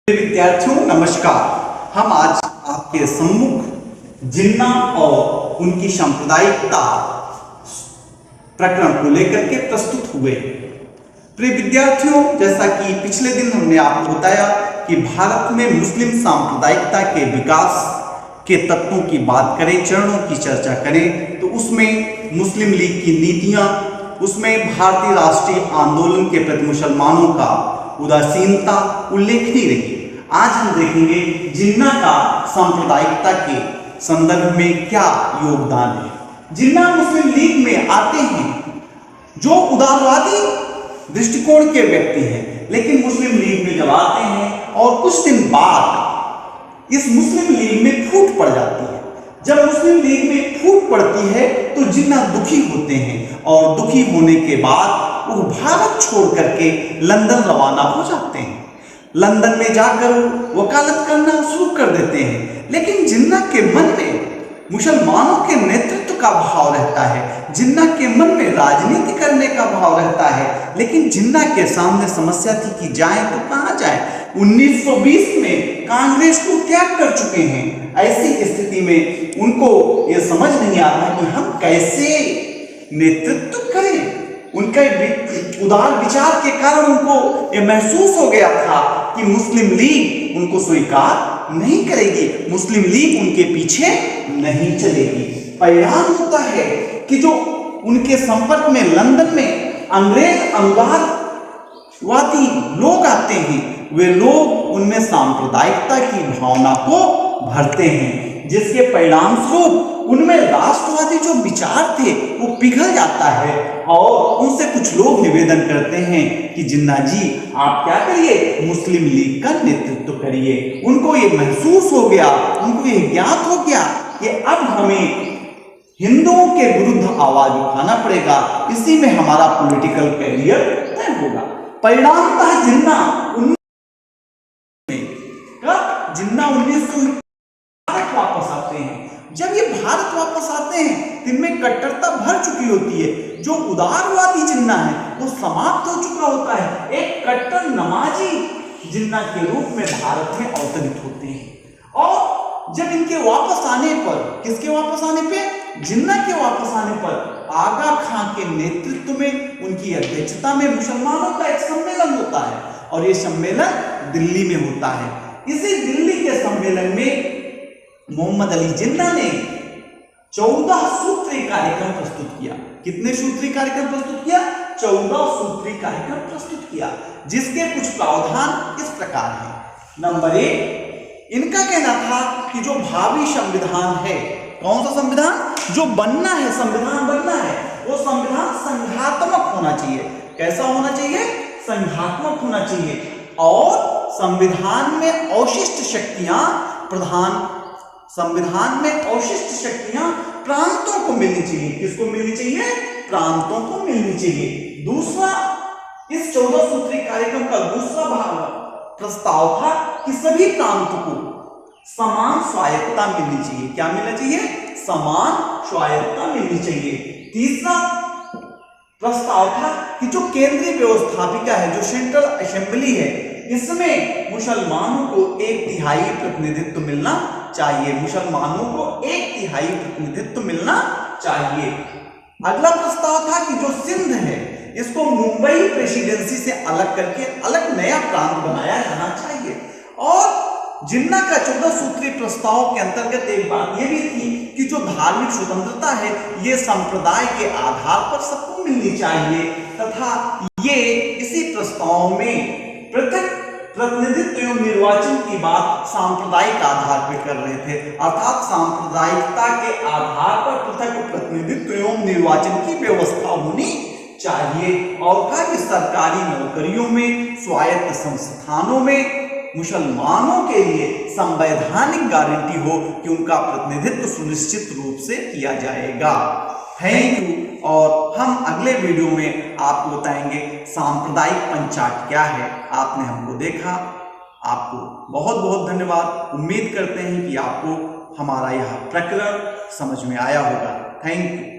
विद्यार्थियों नमस्कार। हम आज आपके सम्मुख जिन्ना और उनकी सांप्रदायिकता प्रकरण को लेकर के प्रस्तुत हुए। प्रिय विद्यार्थियों, जैसा कि पिछले दिन हमने आपको बताया कि भारत में मुस्लिम सांप्रदायिकता के विकास के तत्वों की बात करें, चरणों की चर्चा करें, तो उसमें मुस्लिम लीग की नीतियां, उसमें भारतीय राष्ट्रीय आंदोलन के प्रति मुसलमानों का उदासीनता उल्लेखनीय रही। आज हम देखेंगे जिन्ना का सांप्रदायिकता के संदर्भ में क्या योगदान है। जिन्ना मुस्लिम लीग में आते हैं जो उदारवादी दृष्टिकोण के व्यक्ति हैं, लेकिन मुस्लिम लीग में जब आते हैं और कुछ दिन बाद इस मुस्लिम लीग में फूट पड़ जाती है। जब मुस्लिम लीग में फूट पड़ती है तो जिन्ना दुखी होते हैं और दुखी होने के बाद वो भारत छोड़ करके लंदन रवाना हो जाते हैं। लंदन में जाकर वकालत करना शुरू कर देते हैं, लेकिन जिन्ना के मन में मुसलमानों के नेतृत्व का भाव रहता है, जिन्ना के मन में राजनीति करने का भाव रहता है। लेकिन जिन्ना के सामने समस्या थी कि जाएं तो कहां जाएं। 1920 में कांग्रेस को त्याग कर चुके हैं। ऐसी स्थिति में उनको यह समझ नहीं आ रहा कि हम कैसे नेतृत्व करें। उनके उदार विचार के कारण उनको यह महसूस हो गया था कि मुस्लिम लीग उनको स्वीकार नहीं करेगी, मुस्लिम लीग उनके पीछे नहीं चलेगी। परिणाम होता है कि जो उनके संपर्क में लंदन में अंग्रेज अनुवादवादी लोग आते हैं, वे लोग उनमें सांप्रदायिकता की भावना को भरते हैं, जिसके परिणाम स्वरूप उनमें राष्ट्रवादी जो विचार थे वो पिघल जाता है। और उनसे कुछ लोग निवेदन करते हैं कि जिन्ना जी आप क्या करिए, मुस्लिम लीग का नेतृत्व करिए। उनको ये महसूस हो गया, उनको ये ज्ञात हो गया कि अब हमें हिंदुओं के विरुद्ध आवाज उठाना पड़ेगा, इसी में हमारा पॉलिटिकल कैरियर तय होगा। परिणामतः जिन्ना 1900 भारत वापस आते हैं। जब ये भारत वापस आते हैं तो इनमें कट्टरता भर चुकी होती है। जो उदारवादी जिन्ना है वो समाप्त हो चुका होता है। एक कट्टर नमाजी जिन्ना के रूप में भारत में अवतरित होते हैं। और जब इनके वापस आने पर, किसके वापस आने पे, जिन्ना के वापस आने पर आगा खां के नेतृत्व में, उनकी अध्यक्षता में मुसलमानों का एक सम्मेलन होता है और ये सम्मेलन दिल्ली में होता है। इसी दिल्ली के सम्मेलन में मोहम्मद अली जिन्ना ने 14 सूत्री कार्यक्रम प्रस्तुत किया। कितने सूत्री कार्यक्रम प्रस्तुत किया? 14 सूत्री कार्यक्रम प्रस्तुत किया, जिसके कुछ प्रावधान इस प्रकार हैं। नंबर 1, इनका कहना था कि जो भावी संविधान है, कौन सा संविधान जो बनना है, संविधान बनना है, वो संविधान संघात्मक होना चाहिए। कैसा होना चाहिए? संघात्मक होना चाहिए। और संविधान में अवशिष्ट शक्तियां संविधान में अवशिष्ट शक्तियां प्रांतों को मिलनी चाहिए। किसको मिलनी चाहिए? प्रांतों को मिलनी चाहिए। दूसरा, इस 14 सूत्री कार्यक्रम का दूसरा भाग प्रस्ताव था कि सभी प्रांतों को समान स्वायत्तता मिलनी चाहिए। क्या मिलना चाहिए? समान स्वायत्तता मिलनी चाहिए। तीसरा प्रस्ताव था कि जो केंद्रीय व्यवस्थापिका है, जो सेंट्रल असेंबली है, इसमें मुसलमानों को 1/3 प्रतिनिधित्व मिलना चाहिए। मुसलमानों को 1/3 प्रतिनिधित्व मिलना चाहिए। अगला प्रस्ताव था कि जो सिंध है, इसको मुंबई प्रेसिडेंसी से अलग करके अलग नया प्रांत बनाया जाना चाहिए। और जिन्ना का 14 सूत्री प्रस्ताव के अंतर्गत एक बात यह भी थी कि जो धार्मिक स्वतंत्रता है, ये संप्रदाय के आधार पर सबको मिलनी चाहिए, तथा ये इसी प्रस्ताव में पृथक प्रतिनिधित्व एवं निर्वाचन की बात सांप्रदायिक आधार पर कर रहे थे। अर्थात सांप्रदायिकता के आधार पर पृथक प्रतिनिधित्व एवं निर्वाचन की व्यवस्था होनी चाहिए। और कहा कि सरकारी नौकरियों में, स्वायत्त संस्थानों में मुसलमानों के लिए संवैधानिक गारंटी हो कि उनका प्रतिनिधित्व सुनिश्चित रूप से किया जाएगा। Thank you. और हम अगले वीडियो में आपको बताएंगे सांप्रदायिक पंचाट क्या है। आपने हमको देखा, आपको बहुत बहुत धन्यवाद। उम्मीद करते हैं कि आपको हमारा यह प्रकरण समझ में आया होगा। Thank you.